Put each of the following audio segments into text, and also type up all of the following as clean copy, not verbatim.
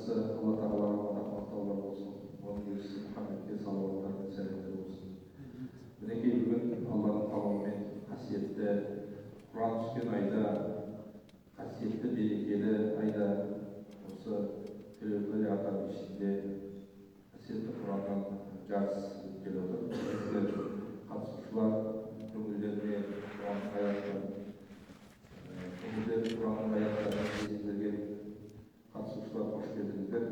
Başta Allah Teala'nın rahmetullah olsun. Onun gerisi Muhammed'e salavatlar ve selamlar olsun. Minekey bugün Allah'ın tamamen hasiyette, Kur'an düşken ayda, hasiyette berekeli ayda olsa Tülübeli Atam içinde hasiyette Kur'an'dan caz geliyorlar. Bizler katılışlar, kömürlerine Kur'an'ın hayatlarını, Kur'an'ın hayatlarını izlerken katılışlar hoş geldinizler.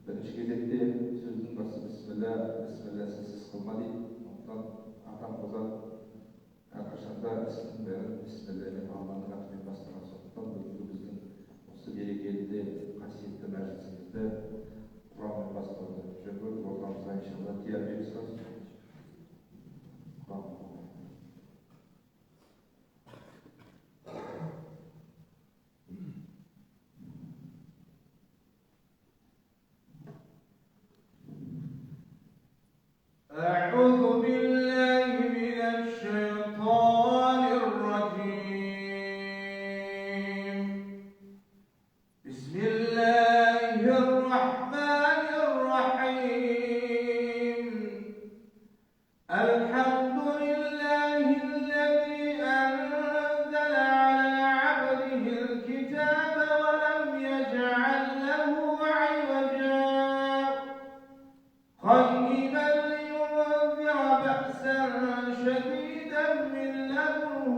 Birinci gezekte sözün bası Bismillah sessiz kılma deyip, ondan Atam Kozan arkadaşlar ismin verin, Bismillah'ın Allah'ın adını bastırma soğuktan bugün bizden olsa berekeli hasiyetli meclisimizde Kur'an'ın bastırdı. Çünkü programımızda inşallah diğer bir söz Kur'an'ın. أعوذ بالله من الشيطان الرجيم بسم الله الرحمن الرحيم الحمد لله الذي أنزل على عبده الكتاب ولم يجعل له عوجا قيما بأسا شديدا من لدنه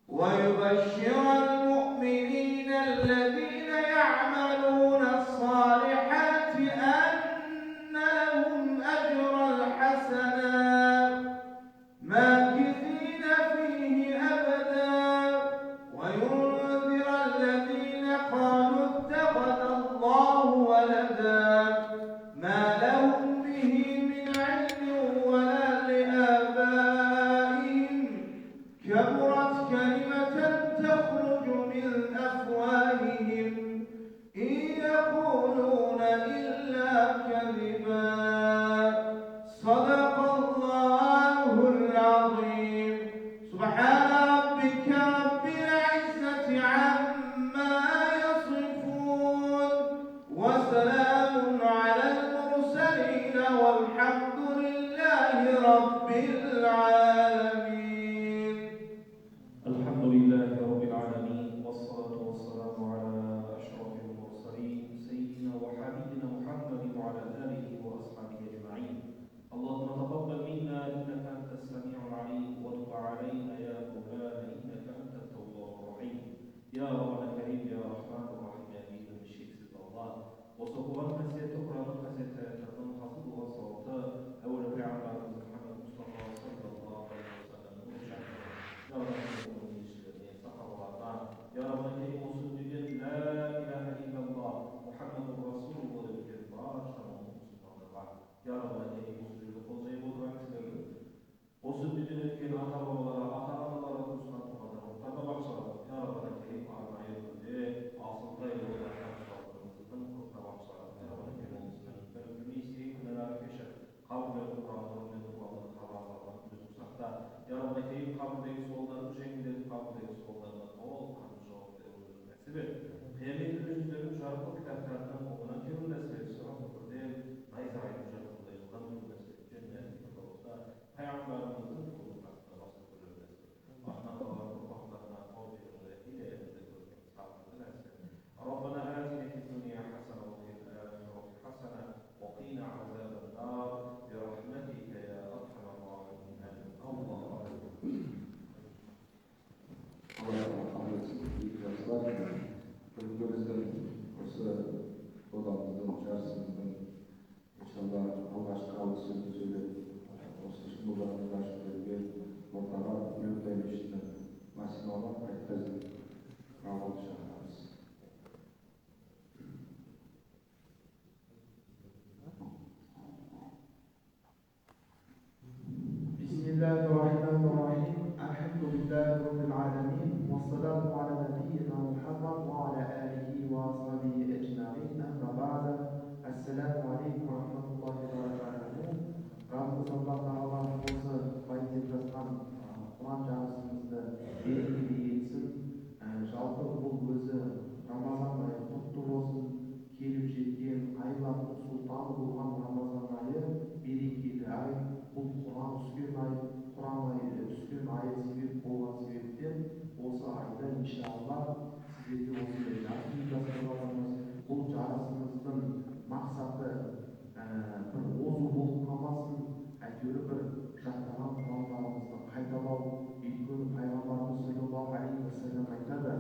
ويبشر المؤمنين الذين يعملون الصالحات أن لهم أجرا حسنا ماكثين فيه أبدا وينذر الذين قالوا اتخذ الله ولدا ما لهم به من علم ولا لآبائهم كبرت كلمة تخرج من أفواههم إن يقولون إلا كذبا صدق الله العظيم سبحان ربك رب العزة عما يصفون وسلام على المرسلين والحمد لله رب العالمين الحمد لله رب العالمين والصلاة والسلام على أشرف المرسلين سيدنا وحبيبنا محمد وعلى آله وأصحابه أجمعين اللهم تقبل منا إنك أنت السميع العليم وتب علينا يا مولانا إنك أنت التواب الرحيم يا رب الكريم يا رحمن الرحيم يا أمين الشيخ الله وصفوان قسيت قرآن قسيت تردن حفظ وصوت أول بعمل محمد مصطفى صلى الله عليه وسلم يا رب يا رب الكريم وصدق لا إله إلا الله محمد رسول الله يا رب الكريم وصدق قصيب ودرك وصدق الكريم أخر الله أخر الله رسولنا تبع صلاة يا رب الكريم أعلم يقول أعصم غير الله تبع صلاة يا رب الكريم فالميسي كنا فيش قبل القرآن ومن القرآن خلاص يا رب الكريم قبل يسولنا جنگ قبل يسولنا Kıyamet gününün şarkı kitaplarından okunan cümlesi sırası kurdel Nayza'yı mücadele yıldan cümlesi cennet olsa hayatlarımızın kurulmasına vasıf cümlesi ahna kalan kurbanlarına mağdurunda hidayetinde görmek sağlıklı versin Rabbana atina fid dunya hasana ve fil akhirati hasana ve qina azaban nar bi rahmetika ya arhamar rahimin Allah'a Bölümümüzün осы odamızın, çarşımızın inşallah alғашқы алғы сөзді сөйлеп, осы шымылдардың ашып ортаға мемлекеттің мәселені айтқызып қабыл шығарамыз. Bismillahirrahmanirrahim. Elhamdülillahi Rabbil alemin. Vessalatu ala nebiyyina Muhammed ve ala alihi ve ashabihi ecma'in. Amma ba'da. Esselamu aleykum ve rahmetullahi ve berekatuhu. Rabbimiz Allah Teala'nın olsa bayit etmezken Kur'an camisinde сіздерге осындай жарыс ұйымдастырып жатырмыз. Бұл жарысымыздың мақсаты бір озу болып қалмасын, әйтеуір бір жаттаған құралдарымызды қайталау. Өйткені пайғамбарымыз саллаллаху алейхи уассалам айтады,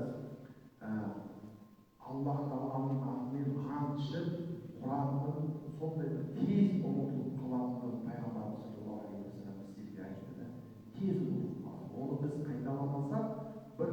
Аллах тағаланың атымен ант ішіп, Құранның сондай бір тез ұмытылып қалатынын пайғамбарымыз саллаллаху алейхи уассалам біздерге айтты. Тез ұмытылып қалады. Оны біз қайталамасақ, бір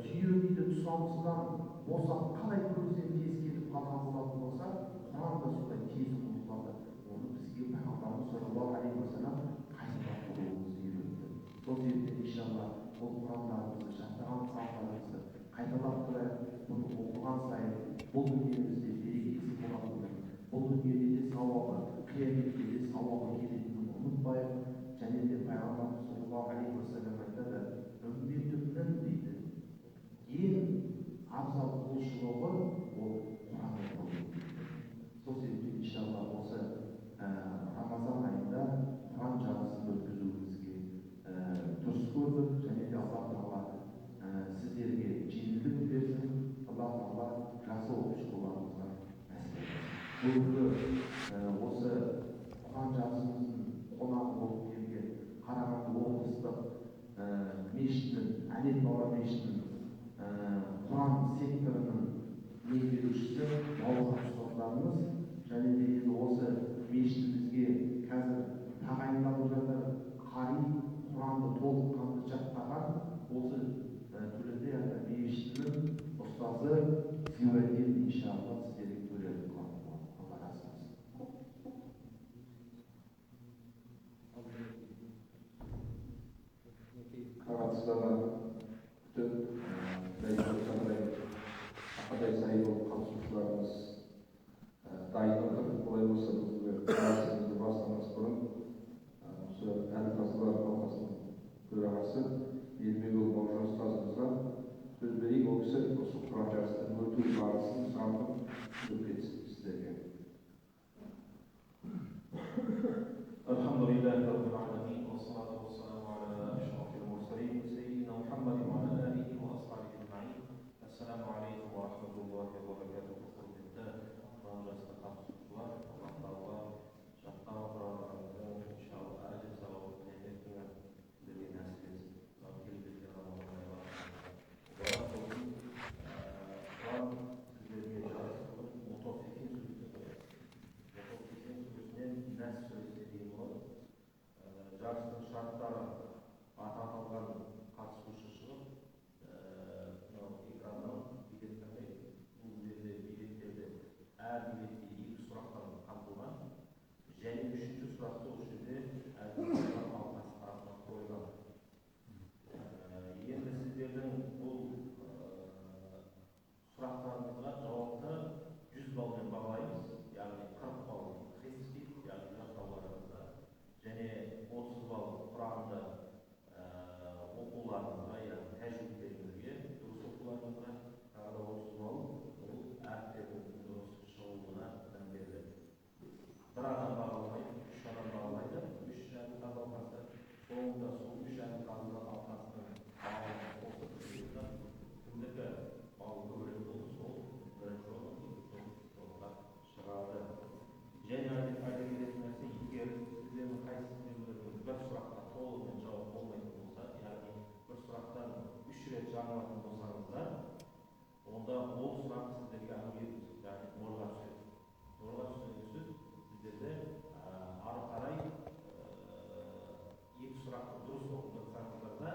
түйе дейді тұсаусынан босап қалай көзден тез кетіп қалған болатын болса, Құран да солай тез ұмытылады. Оны бізге пайғамбарымыз саллаллаху алейхи уассалам қайталап тұруымызды үйретті. Сол себептен иншалла бұл Құрандарымызды, жаттаған Құрандарымызды қайталап тұрайық. Бұны оқыған сайын бұл дүниемізде берекесі болатынын, бұл дүниеде де сауабы, қияметте де сауабы келетінін ұмытпайық. Және де пайғамбарымыз саллаллаху алейхи уассалам айтады, үмметімнің дейді, ең абзал құлшылығы ол Құран оқу. Сол себептен иншалла осы Рамазан айында Құран жарысын өткізуімізге дұрыс көрдік. Және де Алла Тағала сіздерге жеңілдік берсін. Алла Тағала жақсы оқушы болғаныңызға нәсіп етсін. Бүгінгі осы Құран жарысымыздың қонағы болып келген Қарағанды облыстық мешітінің, Әлет Баура мешітінің Құран секторының меңгерушісі бауыржан ұстаздарымыз, және де енді осы мешітімізге қазір тағайындалып жатыр қари, Құранды толыққанды жаттаған осы Төлеутай ата мешітінің ұстазы Зиуәдин иншалла сіздерге төрелік қылатын болады. Алла разы болсын. Қағатыстағы бүтін Ақадай сайылы қатысушыларымыз дайын отыр. Олай болса бізді жарысымызды бастамас бұрын осы әлқазылар қауымдастығының төрағасы Елмегүл бауыржан ұстазымызға сөз берейік. Ол кісі осы Құран жарысының өту барысын сұрағын сөз етсін сіздерге. Alhamdulillahi Rabbil Alamin, wassalatu wassalamu ala ashrafil mursalin, sayyidina Muhammadin wa ala alihi wa ashabihi ajma'in. Assalamu alaikum wa rahmatullahi wa barakatuh. Жарыстың шарттары аталған қатысушы шығып, экраннан билеттерді, бұл жерде билеттерді әр билетте 2 сұрақтан қамтылған, және 3-ші сұрақты осы жерде әркімдердің алқасы тарапынан қойылған. Енді сіздердің бұл сұрақтарыңызға жауапты 100 балмен бағалаймыз, яғни 40 балл хиски, яғни жаттауларыңызда, және 30 балл Құранды оқуларыңызға, яғни тәжірибелеріңізге, дұрыс оқуларыңызға, тағы да 30 балл бұл әріптердің дұрыс шығуына мән беріледі. Бір адам бағалмайды, 3 адам бағалайды, 3 және алқасы, соңында сол 3 және алқасының балын қосып жүргенде кімдікі балл көбірек болды, сол бірінші орынға шығады. Және айта кететін нәрсе, егер сіздердің қайсыңыздың бір сұраққа толығымен жауап болмайтын болса, яғни бір сұрақтан 3 рет жаңылатын болсаңыздар, онда ол сұрақ сіздерге әңгімелейміз, яғни нолға түседі. Нолға түскен сөз сіздерде ары қарай 2 сұрақты дұрыс оқып жатсаңыздар да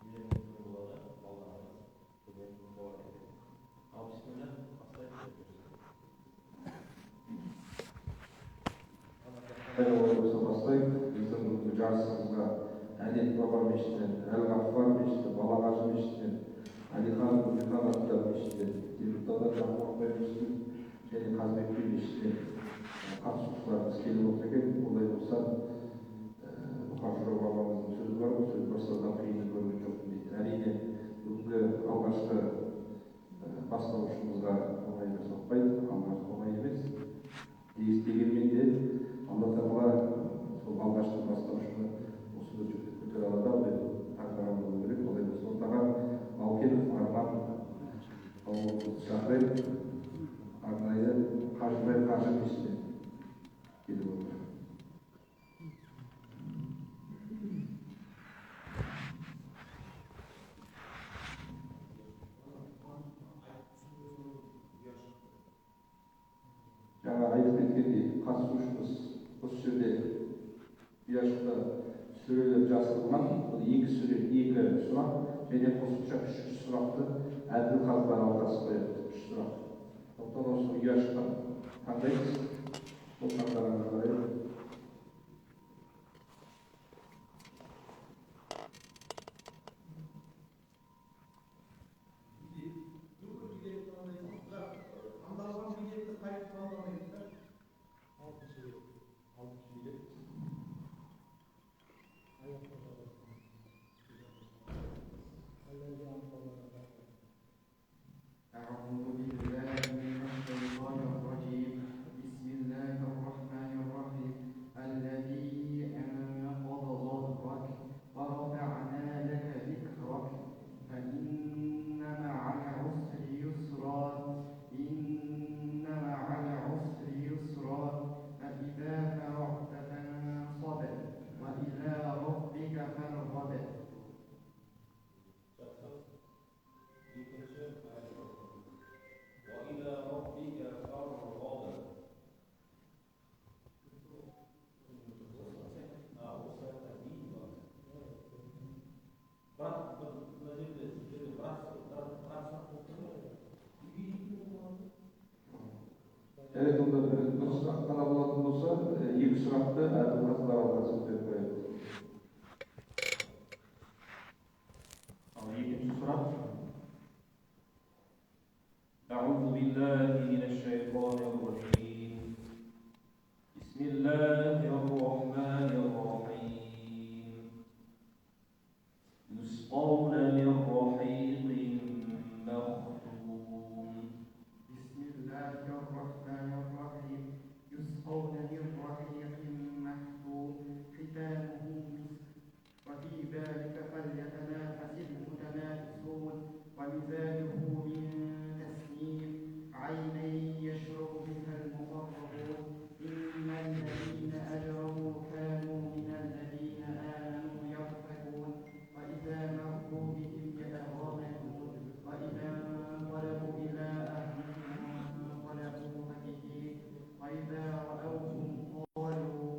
үйренуіңіз болады, балдарыңыз көбірек болады. Ал бисмилля, бастайық. Бастайық. Біздің бүгінгі жарысымызға Әлет Баура мешітінен, Әл-Ғаффар мешітінен, Балағажы мешітінен, Әлихан Гүлхан атты мешітінен, Теміртауда Жамбылбай мешітінен және Қазыбек би мешітінен қатысушыларымыз келіп отыр екен. Олай болса, Мұхажыр бабамыздың сөзі бар, сөз бастаудан қиын көрген жоқпын дейді. Әрине, бүгінгі алғашқы бастаушымызға оңай соқпайды, алғашқы оңай емес. Дегенмен де Алла Тағала сол алғашқы бастаушыны осы бір жүкті көтере алады, таңдаған болу керек. Олай болса, ондағы Малкенов Арман Қажыбек арнайы Қажыбек қажы мешітіне келіп отыр. Жаңа айтып кеткендей, қатысушымыз осы жерде ұяшықта сүрелер жазылған. Бұл екі сұрақ және қосымша үшінші сұрақты әділ қазылар алқасы қояды. Үш сұрақ. Сондықтан осы ұяшықтан таңдаймыз. Бұл таңдағанға қарай. Evet, onda bir сұрақ қана болатын болса, екі сұрақты әділ қазылар алқасы деп қояды. Ал екінші сұрақ. أعوذ بالله من الشيطان الرجيم. بسم الله الرحمن الرحيم. يسقون من رحيق مختوم. بسم الله الرحمن الرحيم. يسقون من رحيق مختوم ختامه مسك وفي ذلك فليتنافس المتنافسون ومزاجه من تسنيم عينا يشرب بها المقربون إن الذين أجرموا كانوا من الذين آمنوا يضحكون وإذا مروا بهم يتغامزون وإذا انقلبوا إلى أهلهم انقلبوا فكهين وإذا رأوهم قالوا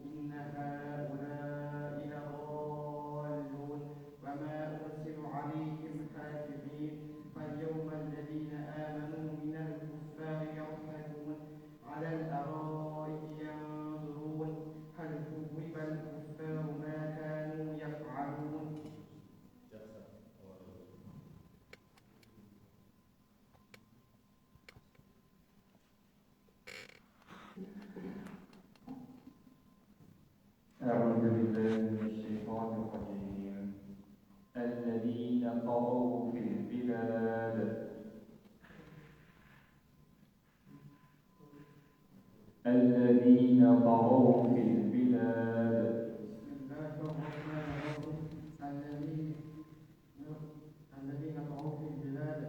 إن هؤلاء لضالون وما أرسلوا عليهم حافظين فاليوم الذين آمنوا من الكفار يضحكون على الأرائك ينظرون هل ثوب الكفار ما كانوا يفعلون. أعوذ بالله من الشيطان الرجيم. الذين طغوا في البلاد. الذين طغوا في البلاد. بسم الله الرحمن الرحيم. الذين طغوا في البلاد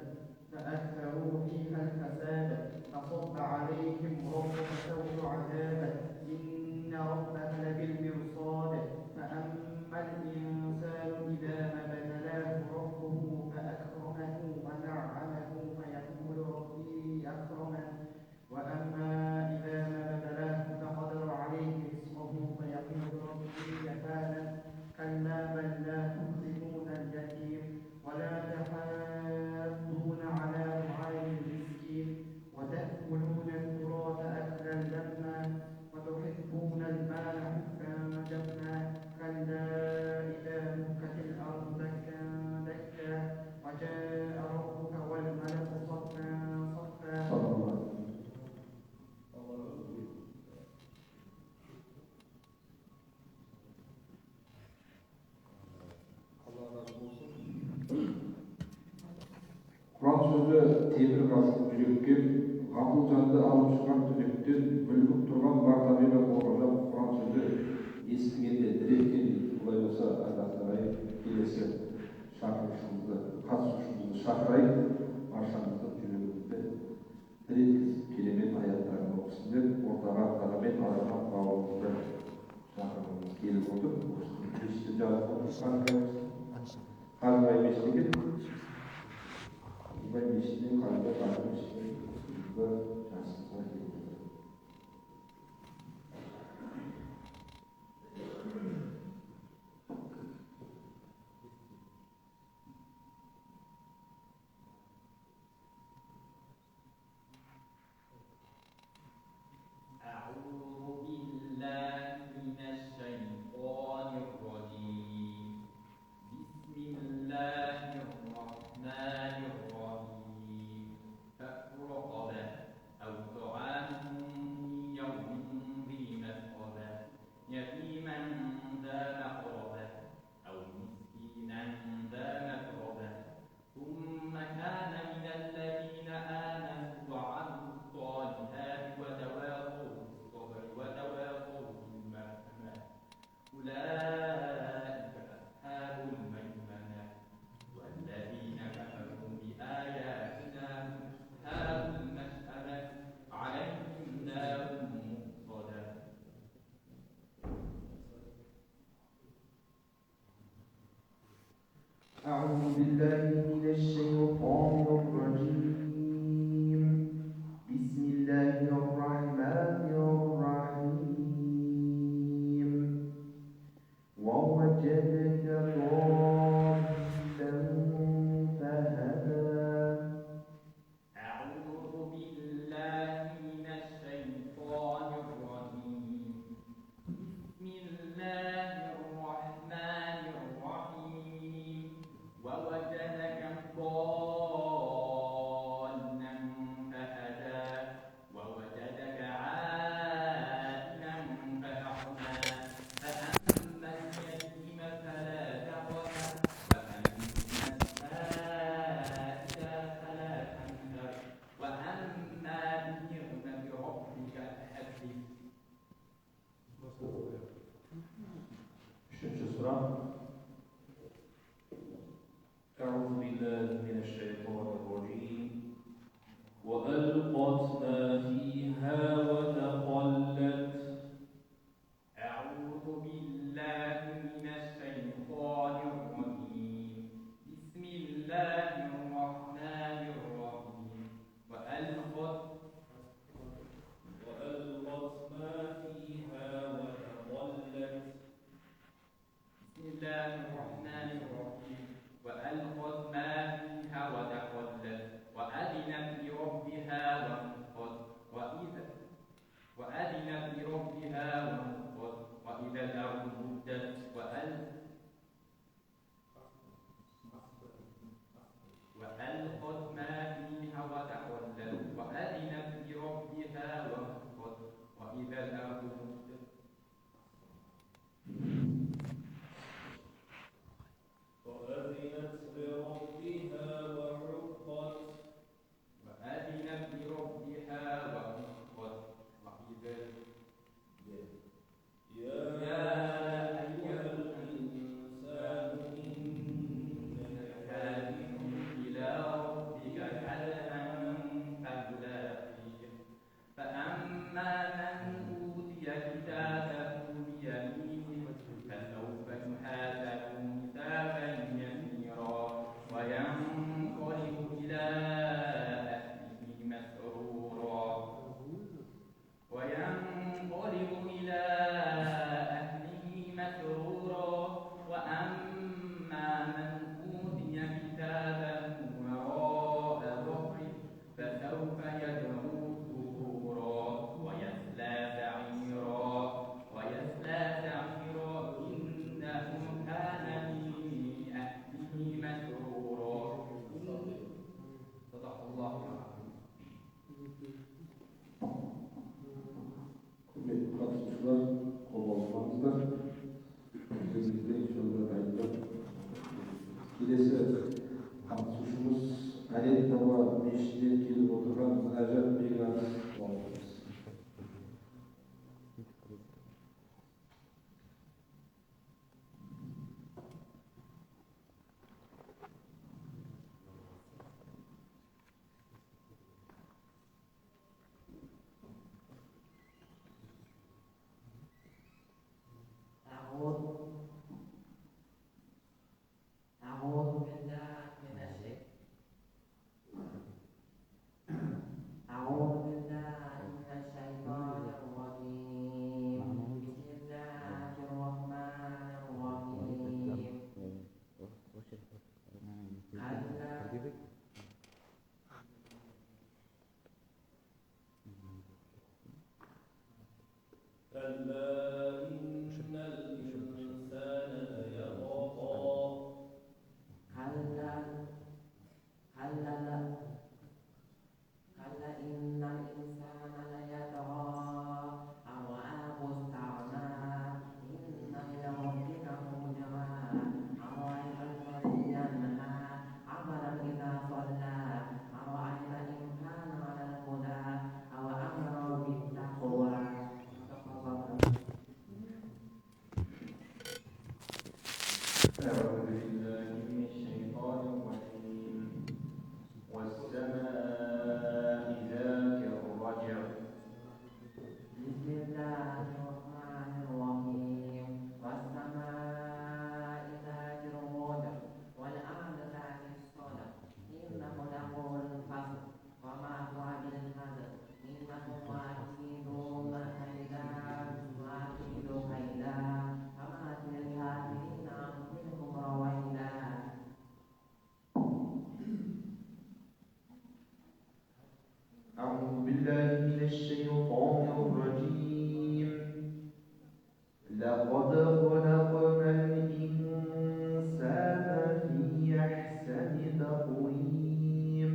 فأكثروا فيها الفساد فصب عليهم ربك سوط عذاب إن ربك لبالمرصاد فأما الإنسان إذا ما ابتلاه ربه فأكرمه ونعمه فيقول ربي أكرمن وأما إذا ما ابتلاه فقدر عليه رزقه فيقول ربي يهانن كلا بل لا تكرمون اليتيم ولا تحاضون على طعام المسكين وتأكلون التراث أكلا لما وتحبون المال حبا جما كلا إذا دكت الأرض دكا دكا وجاء ربك والملك صفا صفا. Құран сөзі темір қазып жүреккен, ғапыл жанды алып шығған түнектен мүлгіп тұрған бар табиғат қорғап Құран сөзі естігенде діреккен. Бұлай болса, ағайын келесі қатысушымызды шақырайық, баршамыздың жүрегін Hazbay Meştik'in İbay Meştik'in kalbine kalmış ve şanslıklar geliyor. أعوذ بالله من الشيطان الرجيم بسم الله الرحمن الرحيم ووجدك ضالا فهدى أعوذ بالله من الشيطان الرجيم بسم الله الرحمن الرحيم ووجدك ضالا فهدى ووجدك عائلا فأغنى فأما اليتيم فلا تقهر وأما السائل فلا تنهر وأما بنعمة ربك فحدث. Üçüncü sıra. أعوذ بالله من الشيطان الرجيم وألقت ما فيها وتخلت أعوذ بالله من الشيطان الرجيم بسم الله الرحمن الرحيم وألقت ما فيها وتخلت بسم الله الرحمن الرحيم وألقت ما فيها وتخلت وأذنت لربها وحقت وأذنت لربها وحقت وإذا الأرض مدت وألقت ما فيها وتخلت وأذنت لربها وحقت وإذا الأرض مدت وأذنت لربها وحقت وأذنت لربها وحقت وإذا يا أيها الإنسان إنك كادح إلى ربك كدحا فملاقيه فأما من أوتي كتابه بيمينه فسوف يحاسب حسابا يسيرا وينقلب إلى أهله مسرورا وأما من أوتي كتابه وراء ظهره فسوف يدعو ثبورا ويصلى سعيرا إنه كان في أهله مسرورا صدق الله العظيم. Kıymetli katılımcılar, kolumuzda özellikle inşallah kayıtlar. Kilesi katılışımız Adet Dava Meşri'ye gelip oturan Münacat Beyler olmamız. تقويم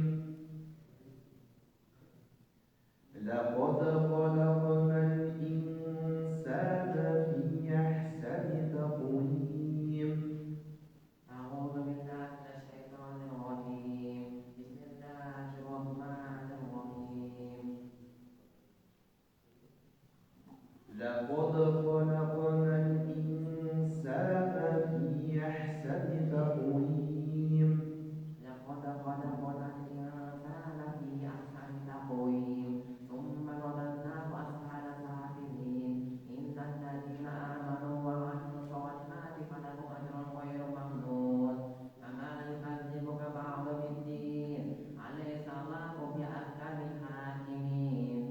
لقد خلقنا الإنسان في أحسن تقويم أعوذ بالله من الشيطان الرجيم بسم الله الرحمن الرحيم لقد خلقنا الإنسان في أحسن تقويم لقد خلقنا الإنسان في أحسن تقويم ثم رددناه أسفل سافلين إن الذين آمنوا وعملوا الصالحات فلهم أجر غير ممنون فما يكذبك بعد بالدين أليس الله بأحكم الحاكمين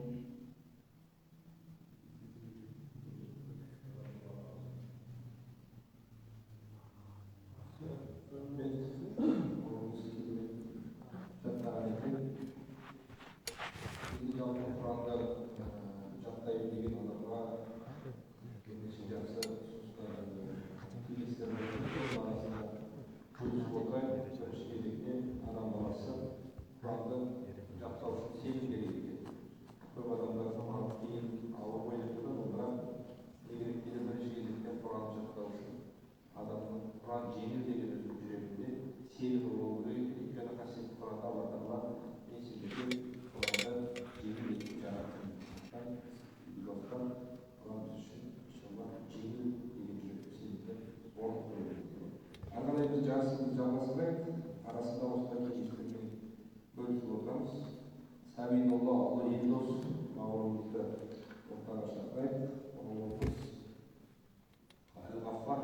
Adamın Kur'an cemil dediğimiz ücretinde seyir olduğu İlkana kasıtlı Kur'an'da Allah Teala neyse Kur'an'da cemil dediğimiz yaratımdan yoktan Kur'an için inşallah cemil dediğimiz ücretinde orta koyuyoruz. Arkadaşlar cansımız canlasına arasında ortadaki ilişkileri bölüşü ortamız. Sabinullah Allah iyi olsun. Mağrurlukta ortadan aşağıdayız. Onumuz Al-Ghaffar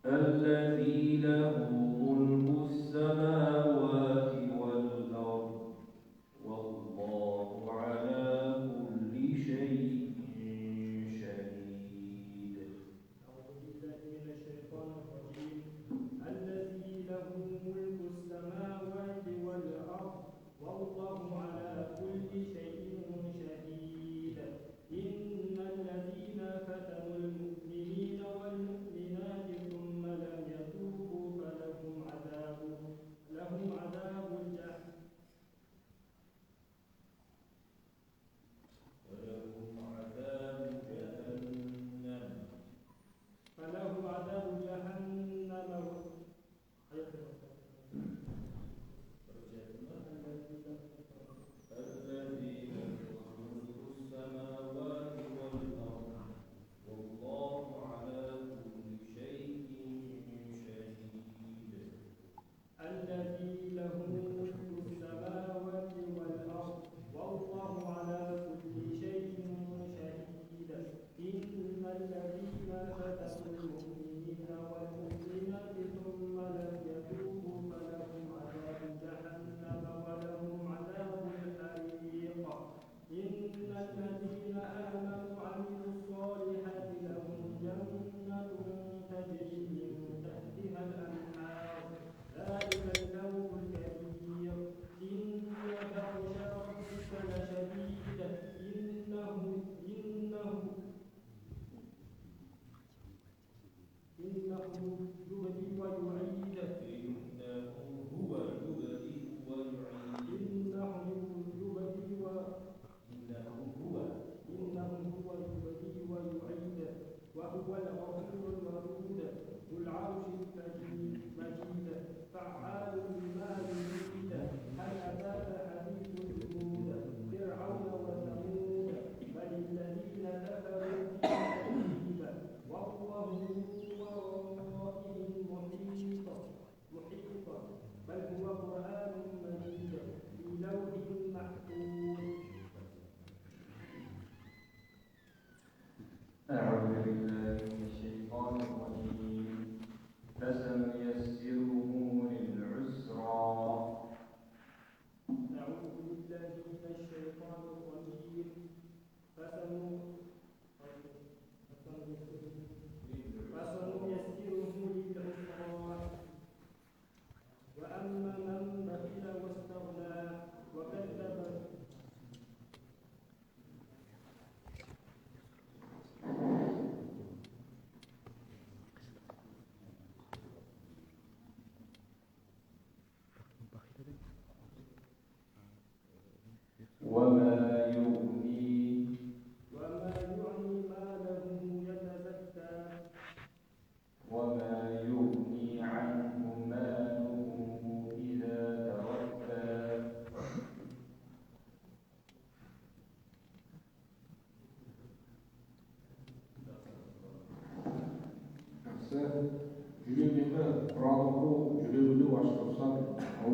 الذي له ملك السماوات والأرض والله على كل شيء شهيد. أعوذ بالله من الشيطان الرجيم الذي له ملك السماوات والأرض والله على كل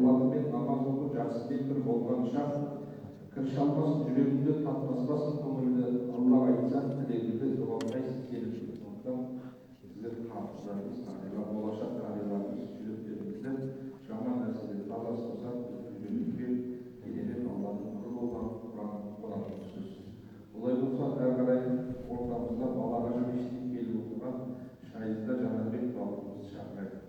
болатымен намаз оқып жақсы бекір болған шақ кірше алмасын жүрегімді татпаспасын көңілді аллаға айтсам тілегімді жоғалтпайсыз келіп сондықтан сіздер қарыздарыңыз қариға болашақ қариларымыз жүректеріңізді жаман нәрседен адастырсақ біздің жүрегімізге керемет алланың нұры болған құран болатын сөз. Олай болса әрі қарай ортамызда балаға жұмыстан келіп отырған Шайызда Жанарбек бауырымызды шақырайық.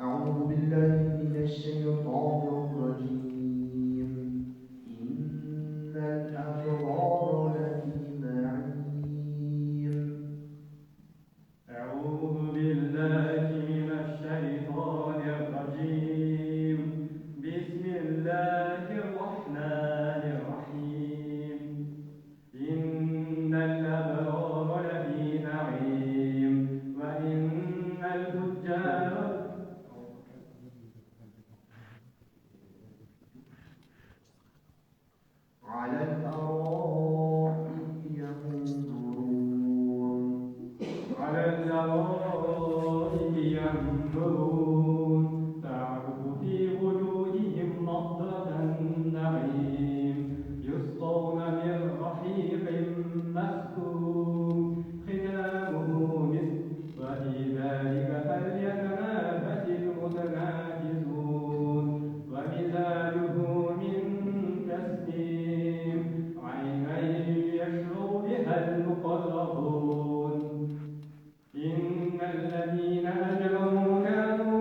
أعوذ بالله من الشيطان الرجيم إن الأبرار لفي نعيم أعوذ بالله من الشيطان الرجيم بسم الله الرحمن الرحيم إن الأبرار لفي نعيم وإن الفجار على الأرائك ينظرون على الأرائك ينظرون تعرف في وجوههم نضرة النعيم يسقون من رحيق مختوم ختامه مسك وفي ذلك فليتنافس المتنافسون ومزاجه من تسنيم عينا يشرب بها المقربون إن الذين أجرموا كانوا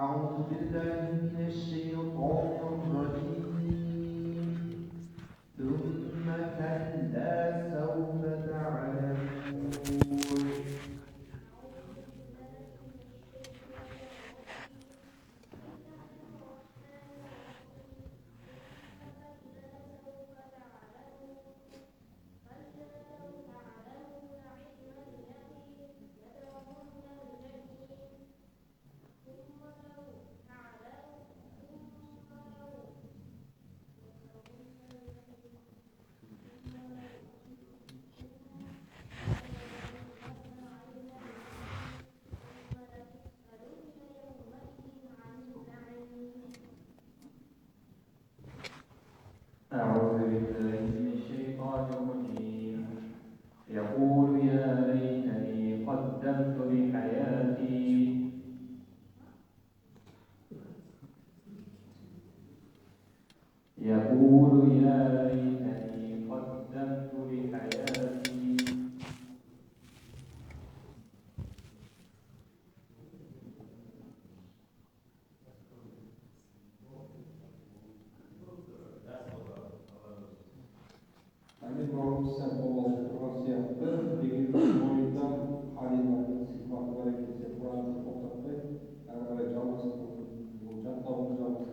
أعوذ بالله من الشيطان الرجيم ثم كلا سوف تعلمون أعوذ بالله من الشيطان الرجيم يقول يا ليتني قدمت لحياتي يقول يا ليتني قدمت لحياتي Hani bağımsız olması tavsiyattı. Peki boyundan Halima'nın sıfatı hareketi Kur'an'ı toplatmayı yani canlısı olacak. Davul canlısı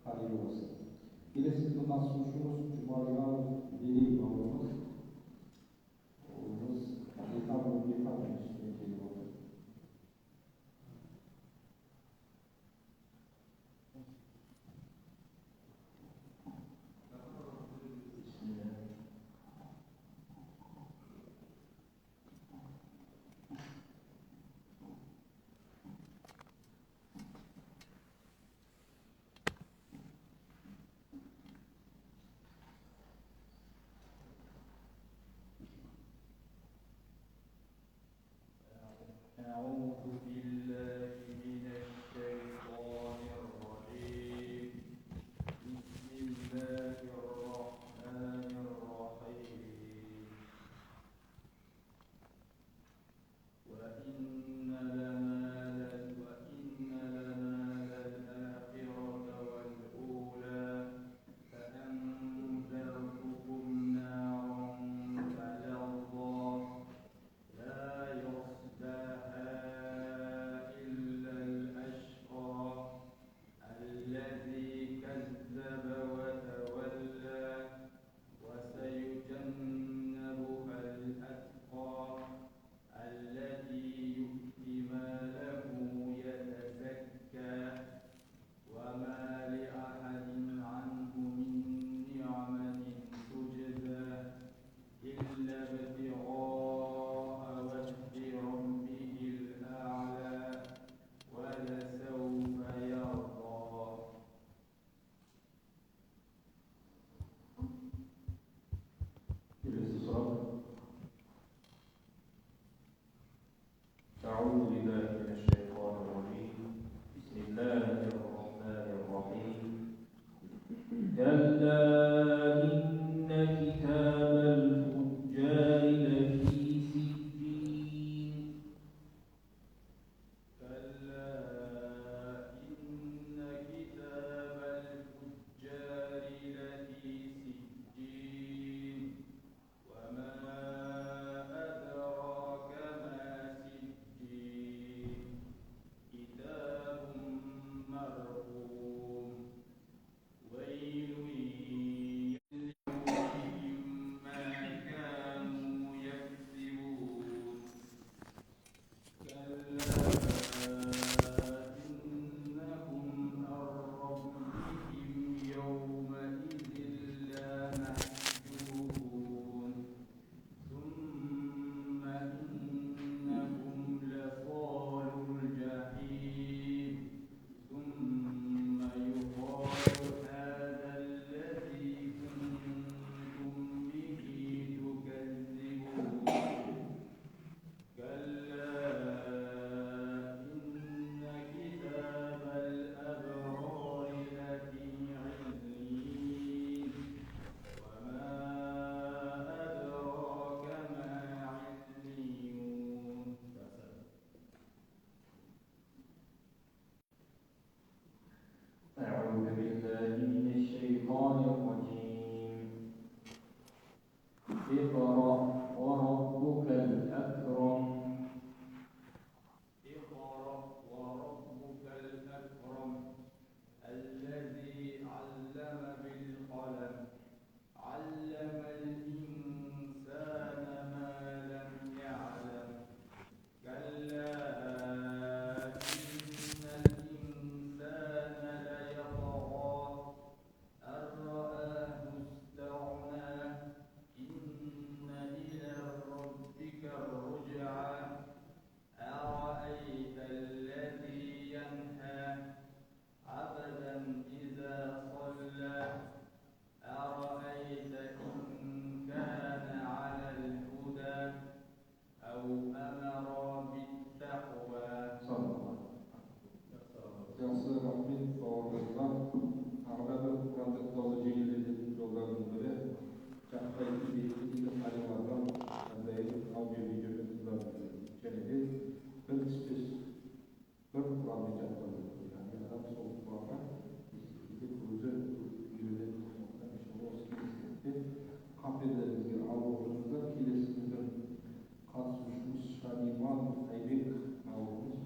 Halime olsun. Yine sizin nasıl suçunuz? Cuma'ya deli bağımız. Oğlumuz yıkanmış üstüne geliyor. أعوذ بالله من الشيطان الرجيم بسم الله الرحمن الرحيم وإن لنا للآخرة والأولى فأنذرتكم نارا تلظى لا يصلاها اقرأ وربك الأكرم اقرأ وربك الأكرم الذي علم بالقلم علم الإنسان ما لم يعلم كلا إن الإنسان ليطغى أن رآه استغنى إن إلى ربك الرجعى أرأيت الذي ينهى عبدا إذا صلى أرأيت إن كان على الهدى أو أمر بالتقوى Жақсы рахмет бауырларымызға. Арғы бір Құранды туралы жеңілдететін жолдардың бірі жаппай бетіндегі қалалардан қандай аудио видео тыңдап және де бір түспес бір Құранды жаттауды. Яғни адам сол Құранға өзі үйренетін сондықтан иншалла осы кезекте қаперлеріңізге алып отырыңыздар. Келесі күндің қатысушымыз Шаниман Айбек бауырымыз.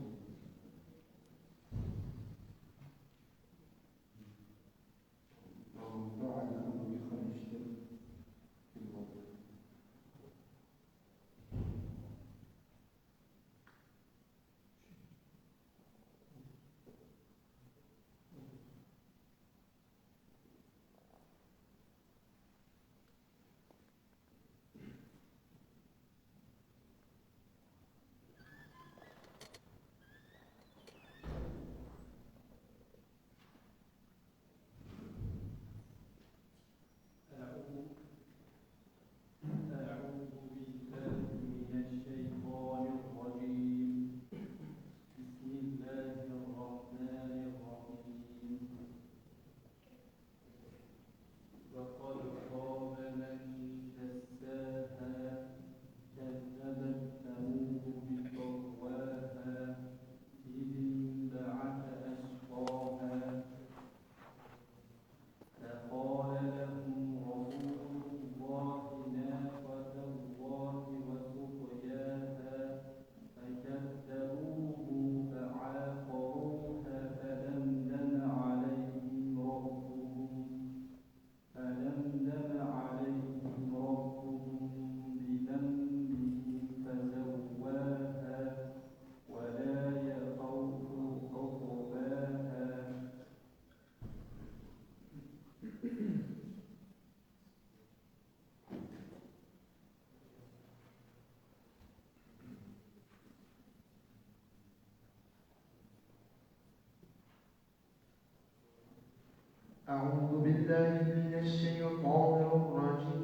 أعوذ بالله من الشيطان الرجيم.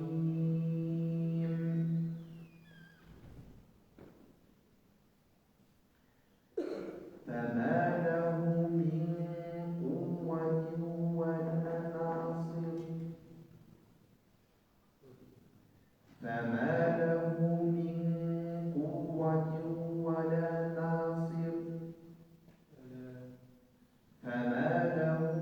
فما له من قوة ولا ناصر فما له من قوة ولا ناصر فما له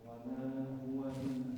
وما هو من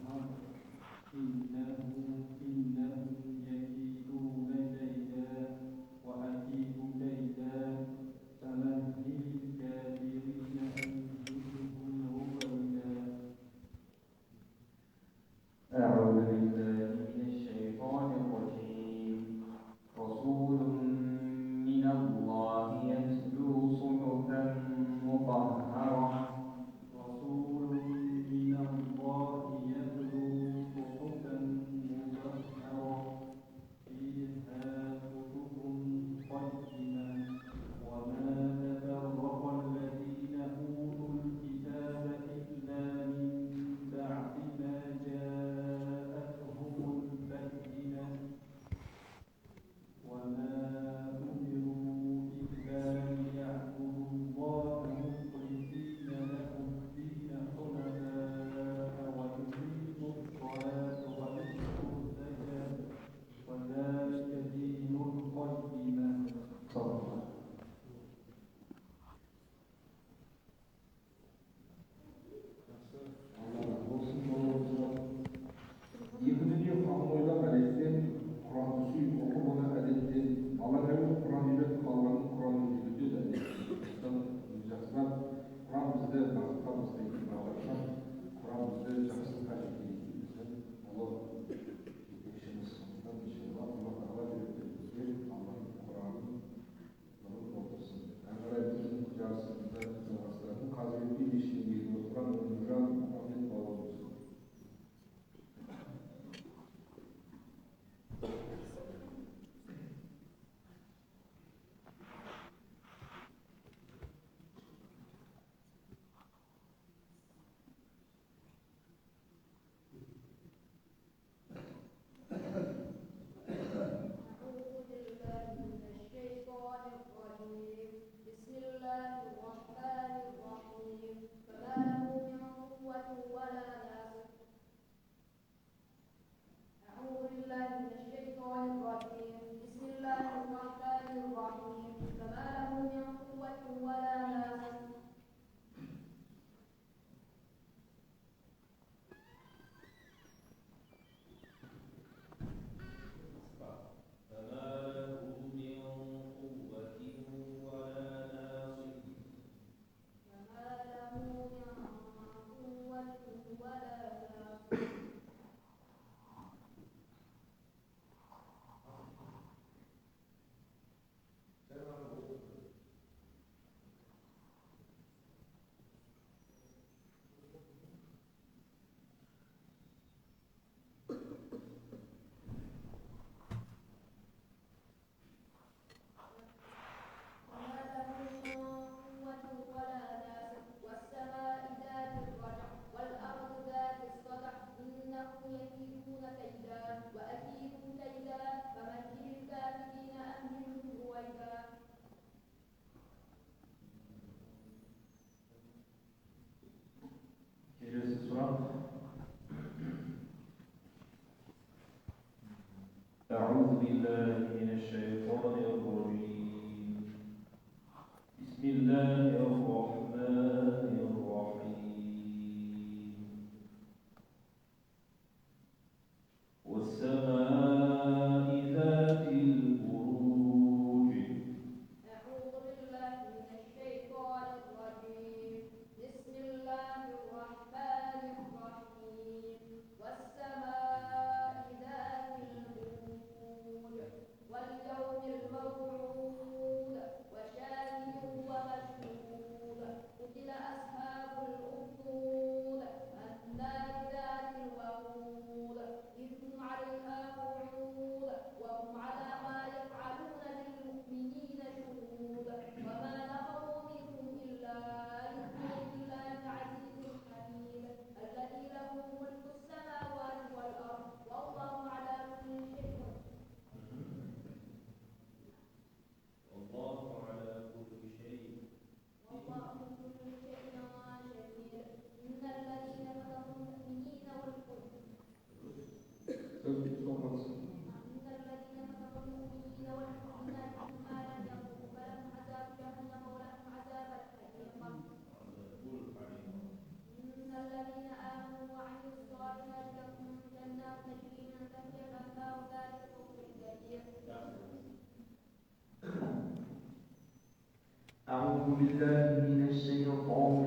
surat. أعوذ بالله من الشيطان الرجيم. بسم الله الرحمن الرحيم. والسماء ذات البروج. أعوذ بالله من الشيطان الرجيم. بسم الله الرحمن الرحيم. والسماء ذات البروج واليوم الموعود وشاهد ومشهود. قتل أصحاب الأخدود النار ذات الوقود إذ هم عليها قعود وهم على ما يفعلون بالمؤمنين شهود. وما نقموا منهم إلا أن يؤمنوا بالله العزيز الحميد الذي له ملك السماوات والأرض والله على كل شيء والله على كل شيء. والله كل شيء شهيد. إن الذين فتنوا المؤمنين والمؤمنات إن الذين فتنوا المؤمنين والمؤمنات ثم لم يتوبوا فلهم عذاب جهنم ولهم عذاب الحريق. إن الذين آمنوا وعملوا الصالحات لهم جنات تجري من تحتها الأنهار ذلك الفوز الكبير. أعوذ بالله من الشيطان